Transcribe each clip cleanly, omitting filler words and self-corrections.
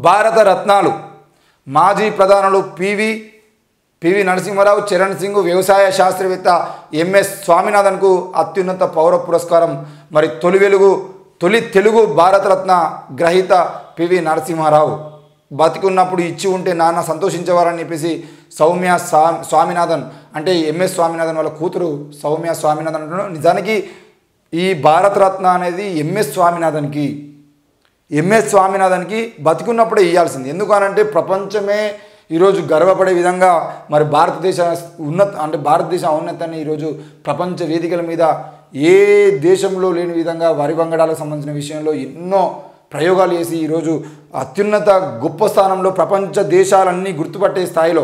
భారత రత్నాలు మాజీ ప్రధానులు పివి నరసింహారావు, చరణ్ సింగ్, వ్యవసాయ శాస్త్రవేత్త ఎంఎస్ స్వామినాథన్కు అత్యున్నత పౌర పురస్కారం. మరి తొలి తెలుగు భారతరత్న గ్రహీత పివి నరసింహారావు బతికున్నప్పుడు ఇచ్చి ఉంటే నాన్న సంతోషించేవారని చెప్పేసి సౌమ్య స్వామినాథన్ అంటే ఎంఎస్ స్వామినాథన్ వాళ్ళ కూతురు సౌమ్య స్వామినాథన్ అంటున్నారు. నిజానికి ఈ భారతరత్న అనేది ఎంఎస్ స్వామినాథన్కి బతికున్నప్పుడే ఇవ్వాల్సింది. ఎందుకనంటే ప్రపంచమే ఈరోజు గర్వపడే విధంగా మరి భారతదేశ ఔన్నత్యాన్ని ఈరోజు ప్రపంచ వేదికల మీద ఏ దేశంలో లేని విధంగా వరి వంగడాలకు సంబంధించిన విషయంలో ఎన్నో ప్రయోగాలు చేసి ఈరోజు అత్యున్నత గొప్ప స్థానంలో ప్రపంచ దేశాలన్నీ గుర్తుపట్టే స్థాయిలో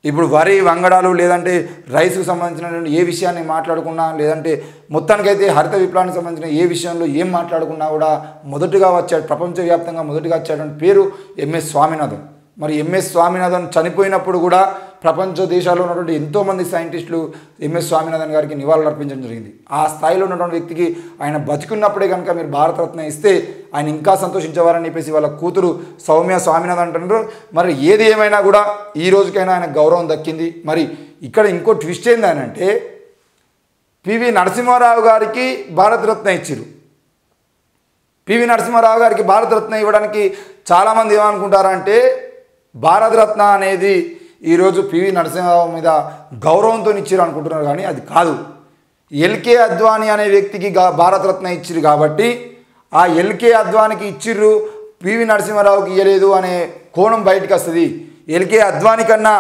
ఇప్పుడు వరి వంగడాలు లేదంటే రైస్కు సంబంధించినటువంటి ఏ విషయాన్ని మాట్లాడుకున్నా లేదంటే మొత్తానికైతే హరిత విప్లవానికి సంబంధించిన ఏ విషయంలో ఏం మాట్లాడుకున్నా కూడా మొదటగా ప్రపంచవ్యాప్తంగా మొదటగా వచ్చేటువంటి పేరు ఎంఎస్ స్వామినాథన్. మరి ఎంఎస్ స్వామినాథన్ చనిపోయినప్పుడు కూడా ప్రపంచ దేశాల్లో ఉన్నటువంటి ఎంతోమంది సైంటిస్టులు ఎంఎస్ స్వామినాథన్ గారికి నివాళులు అర్పించడం జరిగింది. ఆ స్థాయిలో ఉన్నటువంటి వ్యక్తికి ఆయన బతికున్నప్పుడే కనుక మీరు భారతరత్న ఇస్తే ఆయన ఇంకా సంతోషించేవారని చెప్పేసి వాళ్ళ కూతురు సౌమ్య స్వామినాథన్ అంటున్నారు. మరి ఏది ఏమైనా కూడా ఈ రోజుకైనా ఆయన గౌరవం దక్కింది. మరి ఇక్కడ ఇంకో ట్విస్ట్ ఏంటంటే పివి నరసింహారావు గారికి భారతరత్న ఇచ్చారు. పివి నరసింహారావు గారికి భారతరత్న ఇవ్వడానికి చాలామంది ఏమనుకుంటారంటే భారతరత్న అనేది ఈరోజు పివి నరసింహారావు మీద గౌరవంతో ఇచ్చారు అనుకుంటున్నారు, కానీ అది కాదు. ఎల్కే అద్వానీ అనే వ్యక్తికి భారతరత్న ఇచ్చిరు కాబట్టి ఆ ఎల్కే అద్వానీకి ఇచ్చిర్రు, పివి నరసింహారావుకి ఇవ్వలేదు అనే కోణం బయటకు వస్తుంది. ఎల్కే అద్వానీ కన్నా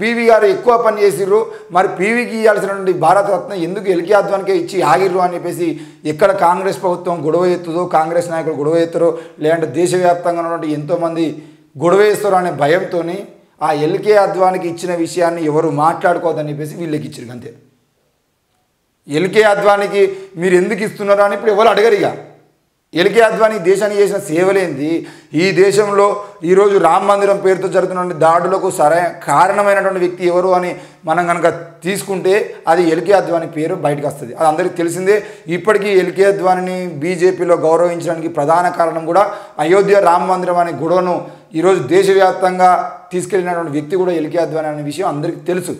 పివి గారు ఎక్కువ పని చేసిర్రు, మరి పివికి ఇవ్వాల్సినటువంటి భారతరత్న ఎందుకు ఎల్కే అద్వానీకే ఇచ్చి ఆగిర్రు అని చెప్పేసి ఎక్కడ కాంగ్రెస్ ప్రభుత్వం గొడవ ఎత్తుదో, కాంగ్రెస్ నాయకులు గొడవ ఎత్తారో, లేదంటే దేశవ్యాప్తంగా ఉన్నటువంటి ఎంతోమంది గొడవ వేస్తారో అనే భయంతో ఆ ఎల్కే అద్వానీకి ఇచ్చిన విషయాన్ని ఎవరు మాట్లాడుకోవద్దని చెప్పేసి వీళ్ళకి ఇచ్చారు. అంతే. ఎల్కే అద్వానీకి మీరు ఎందుకు ఇస్తున్నారో అని ఇప్పుడు ఎవరు అడగరు. ఇక ఎల్కే అద్వానీ దేశానికి చేసిన సేవలేంది, ఈ దేశంలో ఈరోజు రామ మందిరం పేరుతో జరుగుతున్న దాడులకు కారణమైనటువంటి వ్యక్తి ఎవరు అని మనం కనుక తీసుకుంటే అది ఎల్కే అద్వానీ పేరు బయటకు వస్తుంది. అది అందరికీ తెలిసిందే. ఇప్పటికీ ఎల్కే అద్వానీని బీజేపీలో గౌరవించడానికి ప్రధాన కారణం కూడా అయోధ్య రామ మందిరం అనే గొడవను ఈరోజు దేశవ్యాప్తంగా తీసుకెళ్ళినటువంటి వ్యక్తి కూడా ఎల్కే అద్వానీ అనే విషయం అందరికీ తెలుసు.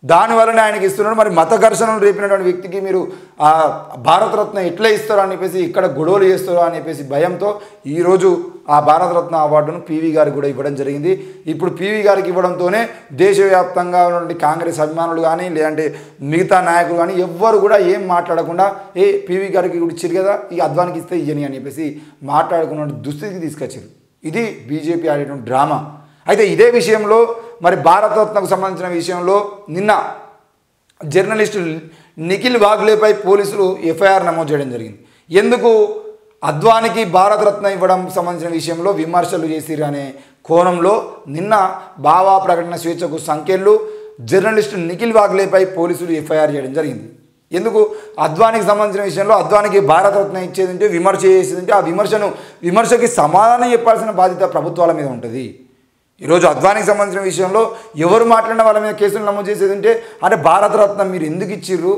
దానివల్లనే ఆయనకి ఇస్తున్నాడు. మరి మత ఘర్షణలు రేపినటువంటి వ్యక్తికి మీరు ఆ భారతరత్న ఎట్లా ఇస్తారో అని చెప్పేసి ఇక్కడ గొడవలు చేస్తారో అని చెప్పేసి భయంతో ఈరోజు ఆ భారతరత్న అవార్డును పివి గారికి కూడా ఇవ్వడం జరిగింది. ఇప్పుడు పివి గారికి ఇవ్వడంతోనే దేశవ్యాప్తంగా ఉన్నటువంటి కాంగ్రెస్ అభిమానులు కానీ లేదంటే మిగతా నాయకులు కానీ ఎవ్వరు కూడా ఏం మాట్లాడకుండా పివి గారికి కూడా ఇచ్చారు కదా, ఈ అద్వానికి ఇస్తే ఇయ్యని అని చెప్పేసి మాట్లాడుకున్న దుస్థితికి తీసుకొచ్చారు. ఇది బీజేపీ ఆడేటువంటి డ్రామా. అయితే ఇదే విషయంలో మరి భారతరత్నకు సంబంధించిన విషయంలో నిన్న జర్నలిస్టు నిఖిల్ వాగ్లేపై పోలీసులు ఎఫ్ఐఆర్ నమోదు చేయడం జరిగింది. ఎందుకు అద్వానికి భారతరత్న ఇవ్వడం సంబంధించిన విషయంలో విమర్శలు చేసిరు అనే కోణంలో నిన్న భావ ప్రకటన స్వేచ్ఛకు సంఖ్యలు జర్నలిస్టు నిఖిల్ వాగ్లేపై పోలీసులు ఎఫ్ఐఆర్ చేయడం జరిగింది. ఎందుకు అద్వానికి సంబంధించిన విషయంలో అద్వానికి భారతరత్న ఇచ్చేదంటే విమర్శ చేసేదంటే ఆ విమర్శకి సమాధానం చెప్పాల్సిన బాధ్యత ప్రభుత్వాల మీద ఉంటుంది. ఈరోజు అద్వానికి సంబంధించిన విషయంలో ఎవరు మాట్లాడిన వాళ్ళ మీద కేసులు నమోదు చేసేది అంటే భారతరత్న మీరు ఎందుకు ఇచ్చిర్రు,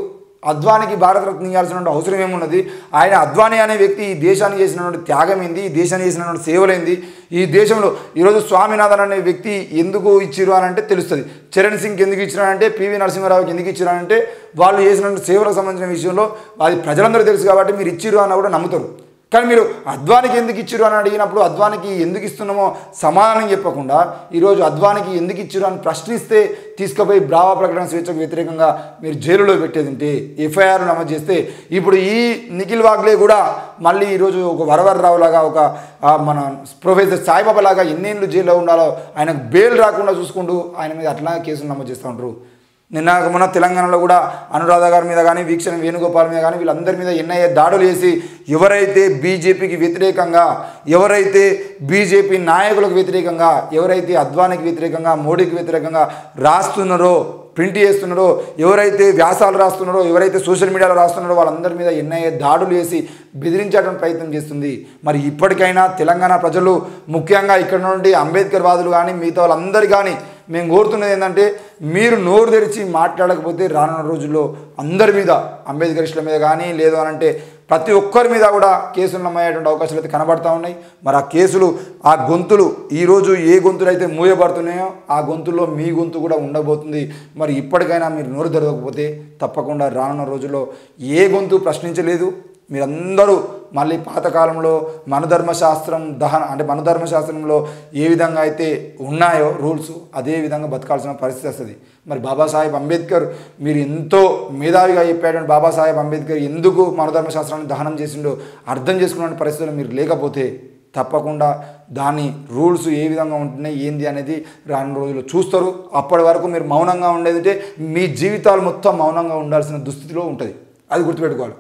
అద్వానికి భారతరత్న ఇవ్వాల్సిన అవసరం ఏమున్నది, ఆయన అద్వానీ అనే వ్యక్తి ఈ దేశానికి చేసినటువంటి త్యాగం ఏంది, ఈ దేశానికి చేసినటువంటి సేవలేంది, ఈ దేశంలో ఈరోజు స్వామినాథన్ అనే వ్యక్తి ఎందుకు ఇచ్చిరు అని అంటే తెలుస్తుంది. చరణ్ సింగ్కి ఎందుకు ఇచ్చినారంటే, పివి నరసింహారావుకి ఎందుకు ఇచ్చినారంటే వాళ్ళు చేసినటువంటి సేవలకు సంబంధించిన విషయంలో అది ప్రజలందరూ తెలుసు కాబట్టి మీరు ఇచ్చిరు అన్న కూడా నమ్ముతారు. కానీ మీరు అద్వానికి ఎందుకు ఇచ్చిరు అని అడిగినప్పుడు అద్వానికి ఎందుకు ఇస్తున్నామో సమాధానం చెప్పకుండా ఈరోజు అద్వానికి ఎందుకు ఇచ్చిరు అని ప్రశ్నిస్తే తీసుకుపోయి భావ ప్రకటన స్వేచ్ఛకు వ్యతిరేకంగా మీరు జైలులో పెట్టేది ఉంటే ఎఫ్ఐఆర్ నమోదు చేస్తే ఇప్పుడు ఈ నిఖిల్ వాగ్లే కూడా మళ్ళీ ఈరోజు ఒక వరవరరావు లాగా ఒక మన ప్రొఫెసర్ సాయిబాబా లాగా ఎన్నేళ్ళు జైల్లో ఉండాలో ఆయనకు బెయిల్ రాకుండా చూసుకుంటూ ఆయన మీద అట్లా కేసులు నమోదు చేస్తూ ఉంటారు. మొన్న తెలంగాణలో కూడా అనురాధ గారి మీద కానీ వీక్షణ వేణుగోపాల్ మీద కానీ వీళ్ళందరి మీద ఎన్ఐఏ దాడులు చేసి ఎవరైతే బీజేపీకి వ్యతిరేకంగా, ఎవరైతే బీజేపీ నాయకులకు వ్యతిరేకంగా, ఎవరైతే అద్వానికి వ్యతిరేకంగా, మోడీకి వ్యతిరేకంగా రాస్తున్నారో, ప్రింట్ చేస్తున్నారో, ఎవరైతే వ్యాసాలు రాస్తున్నారో, ఎవరైతే సోషల్ మీడియాలో రాస్తున్నారో వాళ్ళందరి మీద ఎన్ఐఏ దాడులు చేసి బెదిరించడానికి ప్రయత్నం చేస్తుంది. మరి ఇప్పటికైనా తెలంగాణ ప్రజలు ముఖ్యంగా ఇక్కడ నుండి అంబేద్కర్ వాదులు కానీ మిగతా వాళ్ళందరూ కానీ మేము కోరుతున్నది ఏంటంటే మీరు నోరు తెరిచి మాట్లాడకపోతే రానున్న రోజుల్లో అందరి మీద అంబేద్కరిస్టుల మీద కానీ లేదు అనంటే ప్రతి ఒక్కరి మీద కూడా కేసులు నమ్మయ్యేటువంటి అవకాశాలు అయితే కనబడతా ఉన్నాయి. మరి ఆ కేసులు, ఆ గొంతులు ఈరోజు ఏ గొంతులు అయితే మూయబడుతున్నాయో ఆ గొంతుల్లో మీ గొంతు కూడా ఉండబోతుంది. మరి ఇప్పటికైనా మీరు నోరు తెరవకపోతే తప్పకుండా రానున్న రోజుల్లో ఏ గొంతు ప్రశ్నించలేదు. మీరందరూ మళ్ళీ పాతకాలంలో మనుధర్మశాస్త్రం అంటే మనుధర్మశాస్త్రంలో ఏ విధంగా అయితే ఉన్నాయో రూల్స్, అదే విధంగా బతకాల్సిన పరిస్థితి వస్తుంది. మరి బాబాసాహెబ్ అంబేద్కర్, మీరు ఎంతో మేధావిగా చెప్పేటువంటి బాబాసాహెబ్ అంబేద్కర్ ఎందుకు మనుధర్మశాస్త్రాన్ని దహనం చేసిండో అర్థం చేసుకునే పరిస్థితులు మీరు లేకపోతే తప్పకుండా దాని రూల్స్ ఏ విధంగా ఉంటున్నాయి ఏంది అనేది రానున్న రోజుల్లో చూస్తారు. అప్పటి వరకు మీరు మౌనంగా ఉండేదంటే మీ జీవితాలు మొత్తం మౌనంగా ఉండాల్సిన దుస్థితిలో ఉంటుంది. అది గుర్తుపెట్టుకోవాలి.